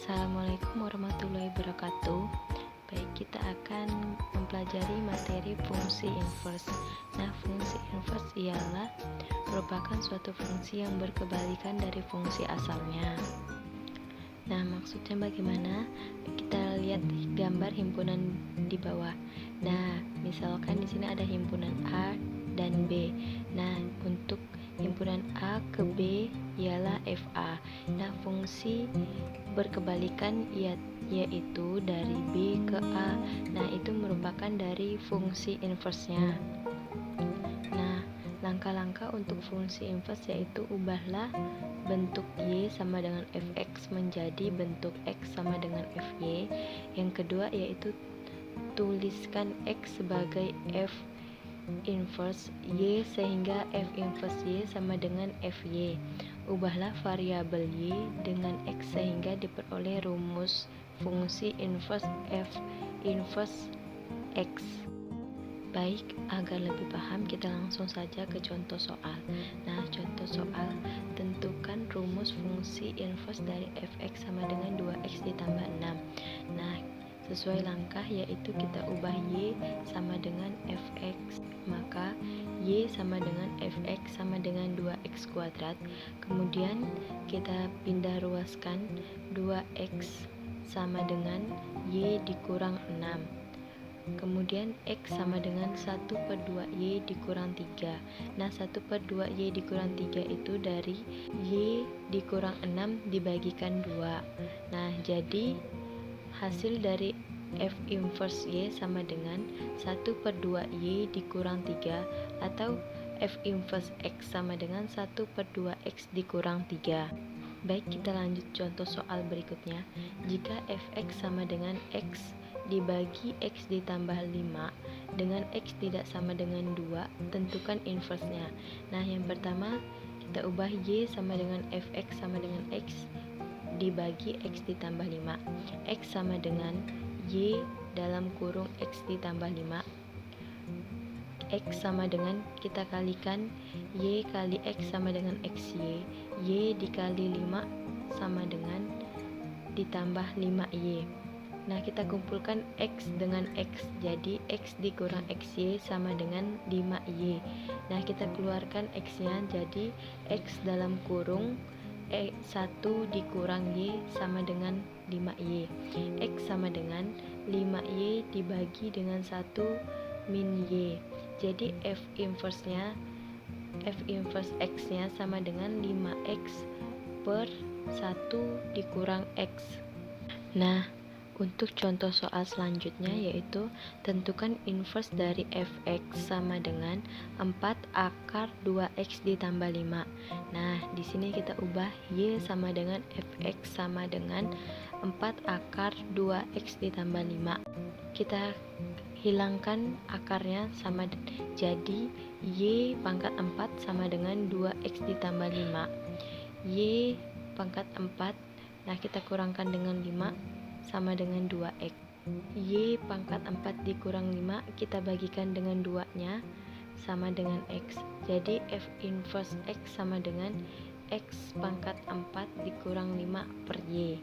Assalamualaikum warahmatullahi wabarakatuh. Baik, kita akan mempelajari materi fungsi inverse. Nah, fungsi inverse ialah merupakan suatu fungsi yang berkebalikan dari fungsi asalnya. Nah, maksudnya bagaimana? Kita lihat gambar himpunan di bawah. Nah, misalkan di sini ada himpunan A dan B. Nah, untuk himpunan A ke B ialah FA. Nah, fungsi berkebalikan yaitu dari B ke A. Nah, itu merupakan dari fungsi inverse-nya. Nah, langkah-langkah untuk fungsi inverse yaitu ubahlah bentuk Y sama dengan Fx menjadi bentuk X sama dengan Fy. Yang kedua yaitu tuliskan X sebagai F inverse Y sehingga F inverse Y sama dengan Fy. Ubahlah variabel Y dengan X sehingga diperoleh rumus fungsi inverse F inverse X. Baik, agar lebih paham kita langsung saja ke contoh soal. Nah, contoh soal, tentukan rumus fungsi inverse dari Fx sama dengan 2x ditambah 6. Nah, sesuai langkah yaitu kita ubah Y sama dengan Fx, maka Y sama dengan Fx sama dengan 2x kuadrat. Kemudian kita pindah ruaskan 2x sama dengan Y dikurang 6. Kemudian X sama dengan 1/2Y dikurang 3. Nah, 1/2Y dikurang 3 itu dari Y dikurang 6 dibagikan 2. Nah, jadi hasil dari F inverse Y sama dengan 1/2Y dikurang 3 atau F inverse X sama dengan 1/2X dikurang 3. Baik, kita lanjut contoh soal berikutnya. Jika Fx sama dengan X dibagi X ditambah 5 dengan X tidak sama dengan 2, tentukan inverse-nya. Nah, yang pertama kita ubah Y sama dengan Fx sama dengan X dibagi X ditambah 5. X sama dengan Y dalam kurung X ditambah 5. X sama dengan, kita kalikan Y kali X sama dengan XY. Y dikali 5 sama dengan ditambah 5Y. Nah, kita kumpulkan X dengan X, jadi X dikurang XY sama dengan 5Y. Nah, kita keluarkan X-nya, jadi X dalam kurung 1 dikurang Y sama dengan 5Y. X sama dengan 5Y dibagi dengan 1 min Y. Jadi F inverse X-nya sama dengan 5X per 1 dikurang X. Nah, untuk contoh soal selanjutnya yaitu tentukan inverse dari Fx sama dengan 4 akar 2x ditambah 5. Nah, di sini kita ubah Y sama dengan Fx sama dengan 4 akar 2x ditambah 5. Kita hilangkan akarnya sama, jadi Y pangkat 4 sama dengan 2x ditambah 5. Y pangkat 4, nah kita kurangkan dengan 5 sama dengan 2x. Y pangkat 4 dikurang 5 kita bagikan dengan 2 nya sama dengan X. Jadi F inverse X sama dengan X pangkat 4 dikurang 5 per Y.